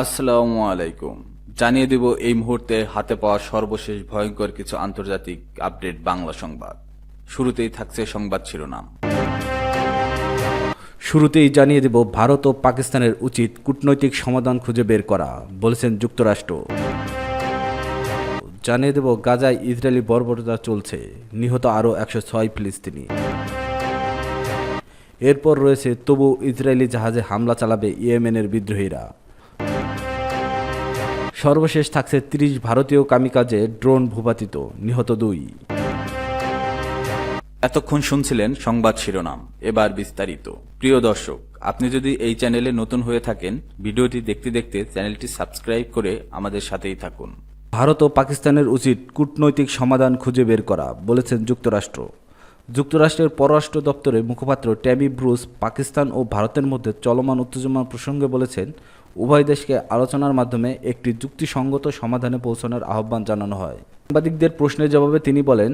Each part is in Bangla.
আসসালামু আলাইকুম। জানিয়ে দেব এই মুহূর্তে হাতে পাওয়া সর্বশেষ ভয়ঙ্কর কিছু আন্তর্জাতিক আপডেট বাংলা সংবাদ। শুরুতেই থাকছে সংবাদ শিরোনাম। শুরুতেই জানিয়ে দেব ভারত ও পাকিস্তানের উচিত কূটনৈতিক সমাধান খুঁজে বের করা, বলেছেন যুক্তরাষ্ট্র। জানিয়ে দেব গাজায় ইসরায়েলি বর্বরতা চলছে, নিহত আরও 106 ফিলিস্তিনি। এরপর রয়েছে তবু ইসরায়েলি জাহাজে হামলা চালাবে ইয়েমেনের বিদ্রোহীরা। সর্বশেষ থাকছে 30 ভারতীয় কামিকাজে ড্রোন ভূপাতিত, নিহত 2। এতক্ষণ শুনছিলেন সংবাদ শিরোনাম, এবার বিস্তারিত। প্রিয় দর্শক, আপনি যদি এই চ্যানেলে নতুন হয়ে থাকেন, ভিডিওটি দেখতে দেখতে চ্যানেলটি সাবস্ক্রাইব করে আমাদের সাথেই থাকুন। ভারত ও পাকিস্তানের উচিত কূটনৈতিক সমাধান খুঁজে বের করা, বলেছেন যুক্তরাষ্ট্র। যুক্তরাষ্ট্রের পররাষ্ট্র দপ্তরের মুখপাত্র ট্যামি ব্রুস পাকিস্তান ও ভারতের মধ্যে চলমান উত্তেজনা প্রসঙ্গে বলেছেন, উভয় দেশকে আলোচনার মাধ্যমে একটি যুক্তিসঙ্গত সমাধানে পৌঁছানোর আহ্বান জানানো হয়। সাংবাদিকদের প্রশ্নের জবাবে তিনি বলেন,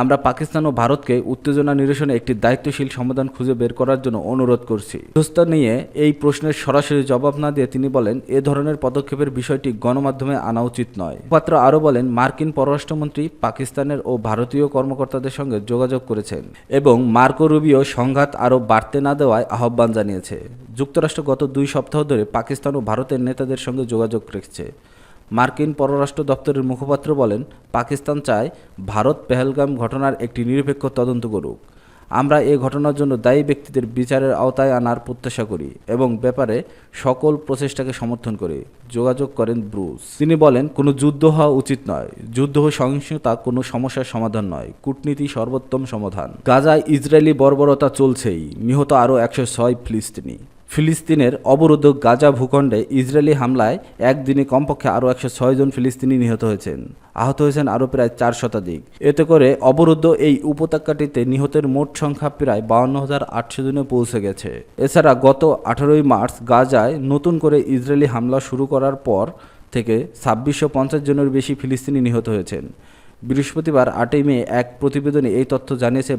আমরা পাকিস্তান ও ভারতকে উত্তেজনা নিরসনে একটি দায়িত্বশীল সমাধান খুঁজে বের করার জন্য অনুরোধ করছি। মধ্যস্থতা নিয়ে এই প্রশ্নের সরাসরি জবাব না দিয়ে তিনি বলেন, এ ধরনের পদক্ষেপের বিষয়টি গণমাধ্যমে আনা উচিত নয়। মুখপাত্র আরও বলেন, মার্কিন পররাষ্ট্রমন্ত্রী পাকিস্তানের ও ভারতীয় কর্মকর্তাদের সঙ্গে যোগাযোগ করেছেন এবং মার্কো রুবিও সংঘাত আরও বাড়তে না দেওয়ায় আহ্বান জানিয়েছে। যুক্তরাষ্ট্র গত 2 সপ্তাহ ধরে পাকিস্তান ও ভারতের নেতাদের সঙ্গে যোগাযোগ রেখেছে। মার্কিন পররাষ্ট্র দপ্তরের মুখপাত্র বলেন, পাকিস্তান চায় ভারত পেহেলগাম ঘটনার একটি নিরপেক্ষ তদন্ত করুক। আমরা এ ঘটনার জন্য দায়ী ব্যক্তিদের বিচারের আওতায় আনার প্রত্যাশা করি এবং ব্যাপারে সকল প্রচেষ্টাকে সমর্থন করি, যোগাযোগ করেন ব্রুস। তিনি বলেন, কোনো যুদ্ধ হওয়া উচিত নয়। যুদ্ধ ও সহিংসতা কোনো সমস্যার সমাধান নয়, কূটনীতি সর্বোত্তম সমাধান। গাজায় ইসরায়েলি বর্বরতা চলছেই, নিহত আরও 106 ফিলিস্তিনি। ফিলিস্তিনের অবরুদ্ধ গাজা ভূখণ্ডে ইসরায়েলি হামলায় একদিনে কমপক্ষে আরও 106 জন ফিলিস্তিনি নিহত হয়েছেন। আহত হয়েছেন আরও প্রায় 4 শতাধিক। এতে করে অবরুদ্ধ এই উপত্যকাটিতে নিহতের মোট সংখ্যা প্রায় 52,800 জনে পৌঁছে গেছে। এছাড়া গত 18 মার্চ গাজায় নতুন করে ইসরায়েলি হামলা শুরু করার পর থেকে 2650 জনের বেশি ফিলিস্তিনি নিহত হয়েছেন। বৃহস্পতিবার 8 মে এক প্রতিবেদনে এই তথ্য জানিয়েছে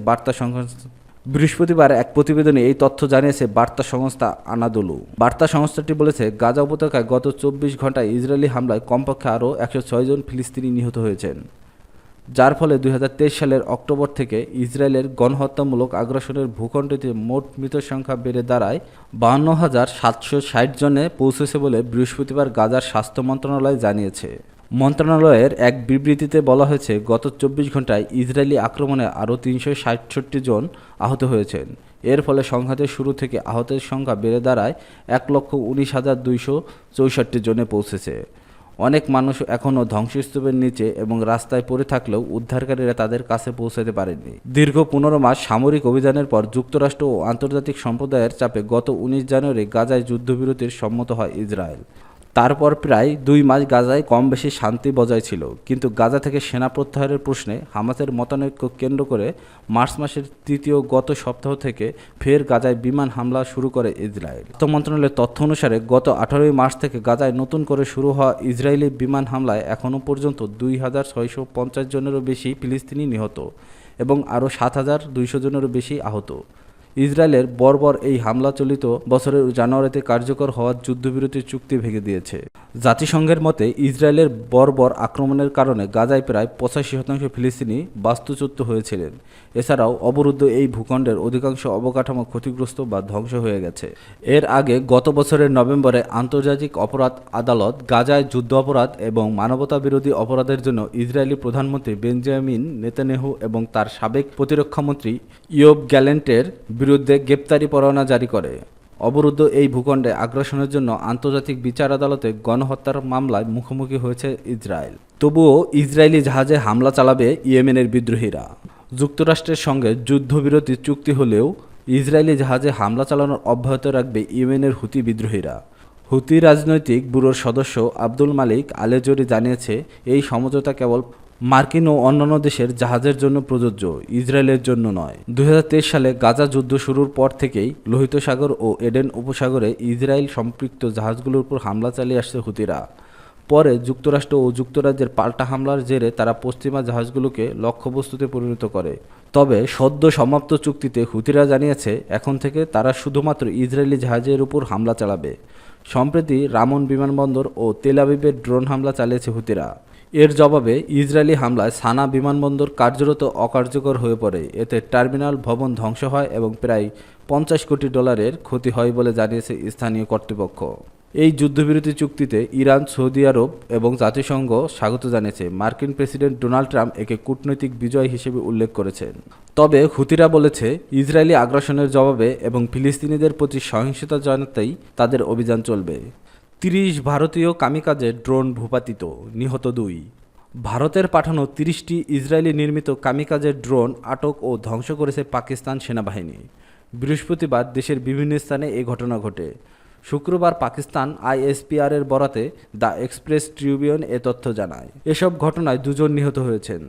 বার্তা সংস্থা আনাদোলু। বার্তা সংস্থাটি বলেছে, গাজা উপত্যকায় গত 24 ঘন্টায় ইসরায়েলি হামলায় কমপক্ষে আরও 106 জন ফিলিস্তিনি নিহত হয়েছেন, যার ফলে 2023 সালের অক্টোবর থেকে ইসরায়েলের গণহত্যামূলক আগ্রাসনের ভূখণ্ডটিতে মোট মৃতের সংখ্যা বেড়ে দাঁড়ায় 52,760 জনে পৌঁছেছে বলে বৃহস্পতিবার গাজার স্বাস্থ্য মন্ত্রণালয় জানিয়েছে। মন্ত্রণালয়ের এক বিবৃতিতে বলা হয়েছে, গত 24 ঘন্টায় ইসরায়েলি আক্রমণে আরও 367 জন আহত হয়েছেন। এর ফলে সংঘাতের শুরু থেকে আহতের সংখ্যা বেড়ে দাঁড়ায় 1,19,264 জনে পৌঁছেছে। অনেক মানুষ এখনও ধ্বংসস্তূপের নিচে এবং রাস্তায় পড়ে থাকলেও উদ্ধারকারীরা তাদের কাছে পৌঁছাতে পারেননি। দীর্ঘ 15 মাস সামরিক অভিযানের পর যুক্তরাষ্ট্র ও আন্তর্জাতিক সম্প্রদায়ের চাপে গত 19 জানুয়ারি গাজায় যুদ্ধবিরতির সম্মত হয় ইসরায়েল। তারপর প্রায় 2 মাস গাজায় কম বেশি শান্তি বজায় ছিল, কিন্তু গাজা থেকে সেনা প্রত্যাহারের প্রশ্নে হামাসের মতানৈক্য কেন্দ্র করে মার্চ মাসের গত সপ্তাহ থেকে ফের গাজায় বিমান হামলা শুরু করে ইসরায়েল। তথ্য মন্ত্রণালয়ের তথ্য অনুসারে গত 18 মার্চ থেকে গাজায় নতুন করে শুরু হওয়া ইসরায়েলি বিমান হামলায় এখনও পর্যন্ত 2,650 জনেরও বেশি ফিলিস্তিনি নিহত এবং আরও 7,200 জনেরও বেশি আহত। ইসরায়েলের বর্বর এই হামলা চলিত বছরের জানুয়ারিতে কার্যকর হওয়া যুদ্ধবিরতির চুক্তি ভেঙে দিয়েছে। জাতিসংঘের মতে, ইসরায়েলের বর্বর আক্রমণের কারণে গাজায় প্রায় 85% ফিলিস্তিনি বাস্তুচ্যুত হয়েছিলেন। এছাড়াও অবরুদ্ধ এই ভূখণ্ডের অধিকাংশ অবকাঠামো ক্ষতিগ্রস্ত বা ধ্বংস হয়ে গেছে। এর আগে গত বছরের নভেম্বরে আন্তর্জাতিক অপরাধ আদালত গাজায় যুদ্ধ অপরাধ এবং মানবতাবিরোধী অপরাধের জন্য ইসরায়েলি প্রধানমন্ত্রী বেঞ্জামিন নেতানিয়াহু এবং তার সাবেক প্রতিরক্ষামন্ত্রী ইয়োব গ্যালেন্টের বিরুদ্ধে গ্রেপ্তারি পরোয়ানা জারি করে। অবরুদ্ধ এই ভূখণ্ডে আগ্রাসনের জন্য আন্তর্জাতিক বিচার আদালতে গণহত্যার মামলায় মুখোমুখি হয়েছে ইসরায়েল। তবুও ইসরায়েলি জাহাজে হামলা চালাবে ইয়েমেনের বিদ্রোহীরা। যুক্তরাষ্ট্রের সঙ্গে যুদ্ধবিরতি চুক্তি হলেও ইসরায়েলি জাহাজে হামলা চালানোর অব্যাহত রাখবে ইয়েমেনের হুতি বিদ্রোহীরা। হুতি রাজনৈতিক ব্যুরোর সদস্য আব্দুল মালিক আলেজরি জানিয়েছে, এই সমঝোতা কেবল মার্কিন ও অন্যান্য দেশের জাহাজের জন্য প্রযোজ্য, ইসরায়েলের জন্য নয়। 2023 সালে গাজা যুদ্ধ শুরুর পর থেকেই লোহিত সাগর ও এডেন উপসাগরে ইসরায়েল সম্পৃক্ত জাহাজগুলোর উপর হামলা চালিয়ে আসছে হুতিরা। পরে যুক্তরাষ্ট্র ও যুক্তরাজ্যের পাল্টা হামলার জেরে তারা পশ্চিমা জাহাজগুলোকে লক্ষ্যবস্তুতে পরিণত করে। তবে সদ্য সমাপ্ত চুক্তিতে হুতিরা জানিয়েছে, এখন থেকে তারা শুধুমাত্র ইসরায়েলি জাহাজের উপর হামলা চালাবে। সম্প্রতি রামন বিমানবন্দর ও তেল আবিবের ড্রোন হামলা চালিয়েছে হুতিরা। এর জবাবে ইসরায়েলি হামলায় সানা বিমানবন্দর কার্যরত অকার্যকর হয়ে পড়ে। এতে টার্মিনাল ভবন ধ্বংস হয় এবং প্রায় $50 কোটি ক্ষতি হয় বলে জানিয়েছে স্থানীয় কর্তৃপক্ষ। এই যুদ্ধবিরতি চুক্তিতে ইরান, সৌদি আরব এবং জাতিসংঘ স্বাগত জানিয়েছে। মার্কিন প্রেসিডেন্ট ডোনাল্ড ট্রাম্প একে কূটনৈতিক বিজয় হিসেবে উল্লেখ করেছেন। তবে হুতিরা বলেছে, ইসরায়েলি আগ্রাসনের জবাবে এবং ফিলিস্তিনিদের প্রতি সহিংসতা জানাতেই তাদের অভিযান চলবে। 30 ভারতীয় কামিকাজে ড্রোন ভূপাতিত, নিহত 2। ভারতের পাঠানো 30টি ইসরায়েলি নির্মিত কামিকাজের ড্রোন আটক ও ধ্বংস করেছে পাকিস্তান সেনাবাহিনী। বৃহস্পতিবার দেশের বিভিন্ন স্থানে এ ঘটনা ঘটে। শুক্রবার পাকিস্তান ISPR এর বরাতে দ্য এক্সপ্রেস ট্রিবিউন এ তথ্য জানায়। এসব ঘটনায় 2 জন নিহত হয়েছেন।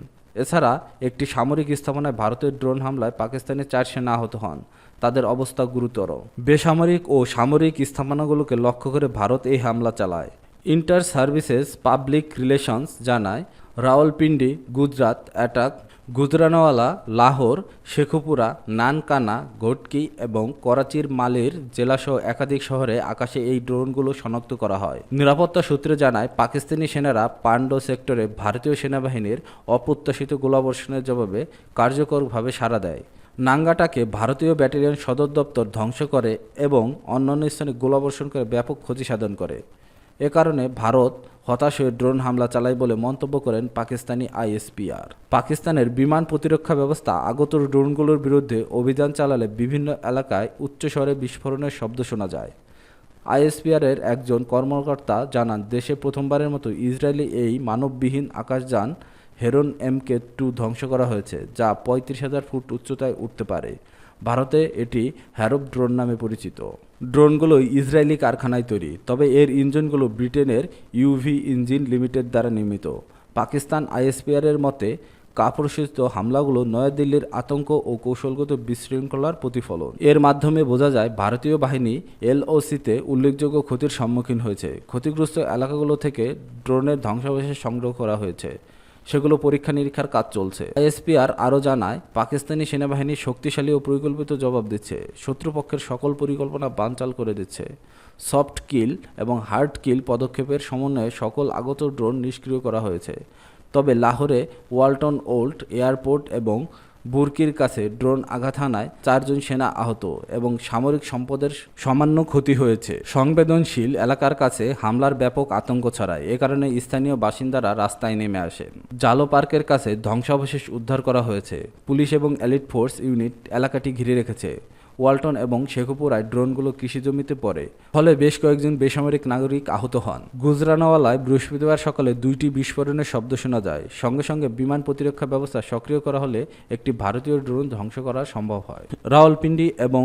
এছাড়া একটি সামরিক স্থাপনায় ভারতের ড্রোন হামলায় পাকিস্তানের 4 সেনা আহত হন। তাদের অবস্থা গুরুতর। বেসামরিক ও সামরিক স্থাপনাগুলোকে লক্ষ্য করে ভারত এই হামলা চালায়। ইন্টার সার্ভিসেস পাবলিক রিলেশনস জানায়, রাওয়ালপিন্ডি, গুজরাট অ্যাটাক, গুজরানওয়ালা, লাহোর, শেখুপুরা, নানকানা, ঘটকি এবং করাচির মালির জেলাসহ একাধিক শহরে আকাশে এই ড্রোনগুলো শনাক্ত করা হয়। নিরাপত্তা সূত্রে জানায়, পাকিস্তানি সেনারা পান্ডো সেক্টরে ভারতীয় সেনাবাহিনীর অপ্রত্যাশিত গোলাবর্ষণের জবাবে কার্যকরভাবে সাড়া দেয়। নাঙ্গাটাকে ভারতীয় ব্যাটালিয়ন সদর দপ্তর ধ্বংস করে এবং অন্যান্য স্থানে গোলাবর্ষণ করে ব্যাপক ক্ষতি সাধন করে। এ কারণে ভারত হতাশ হয়ে ড্রোন হামলা চালায় বলে মন্তব্য করেন পাকিস্তানি ISPR। পাকিস্তানের বিমান প্রতিরক্ষা ব্যবস্থা আগত ড্রোনগুলোর বিরুদ্ধে অভিযান চালালে বিভিন্ন এলাকায় উচ্চস্বরে বিস্ফোরণের শব্দ শোনা যায়। ISPR এর একজন কর্মকর্তা জানান, দেশে প্রথমবারের মতো ইসরায়েলি এই মানববিহীন আকাশযান হেরন MK2 ধ্বংস করা হয়েছে, যা 35,000 ফুট উচ্চতায় উঠতে পারে। ভারতে এটি হ্যারোপ ড্রোন নামে পরিচিত। ড্রোনগুলো ইসরায়েলি কারখানায় তৈরি, তবে এর ইঞ্জিনগুলো ব্রিটেনের UV ইঞ্জিন লিমিটেড দ্বারা নির্মিত। পাকিস্তান ISPR এর মতে, কাপুরুষোচিত হামলাগুলো নয়াদিল্লির আতঙ্ক ও কৌশলগত বিশৃঙ্খলার প্রতিফলন। এর মাধ্যমে বোঝা যায়, ভারতীয় বাহিনী LOCতে উল্লেখযোগ্য ক্ষতির সম্মুখীন হয়েছে। ক্ষতিগ্রস্ত এলাকাগুলো থেকে ড্রোনের ধ্বংসাবশেষ সংগ্রহ করা হয়েছে, সেগুলো পরীক্ষা নিরীক্ষার কাজ চলছে। ISPR আরও জানায়, পাকিস্তানি সেনাবাহিনী শক্তিশালী ও পরিকল্পিত জবাব দিচ্ছে, শত্রুপক্ষের সকল পরিকল্পনা বানচাল করে দিচ্ছে। সফট কিল এবং হার্ড কিল পদক্ষেপের সমন্বয়ে সকল আগত ড্রোন নিষ্ক্রিয় করা হয়েছে। তবে লাহোরে ওয়ালটন ওল্ড এয়ারপোর্ট এবং বুরকির কাছে ড্রোন আঘাত হানায় 4 জন সেনা আহত এবং সামরিক সম্পদের সামান্য ক্ষতি হয়েছে। সংবেদনশীল এলাকার কাছে হামলার ব্যাপক আতঙ্ক ছড়ায়। এ কারণে স্থানীয় বাসিন্দারা রাস্তায় নেমে আসেন। জালো পার্কের কাছে ধ্বংসাবশেষ উদ্ধার করা হয়েছে। পুলিশ এবং এলিট ফোর্স ইউনিট এলাকাটি ঘিরে রেখেছে। ওয়ালটন এবং শেখুপুরায় ড্রোনগুলো কৃষিজমিতে পড়ে, ফলে বেশ কয়েকজন বেসামরিক নাগরিক আহত হন। গুজরানওয়ালায় বৃহস্পতিবার সকালে 2টি বিস্ফোরণের শব্দ শোনা যায়। সঙ্গে সঙ্গে বিমান প্রতিরক্ষা ব্যবস্থা সক্রিয় করা হলে একটি ভারতীয় ড্রোন ধ্বংস করা সম্ভব হয়। রাওয়ালপিন্ডি এবং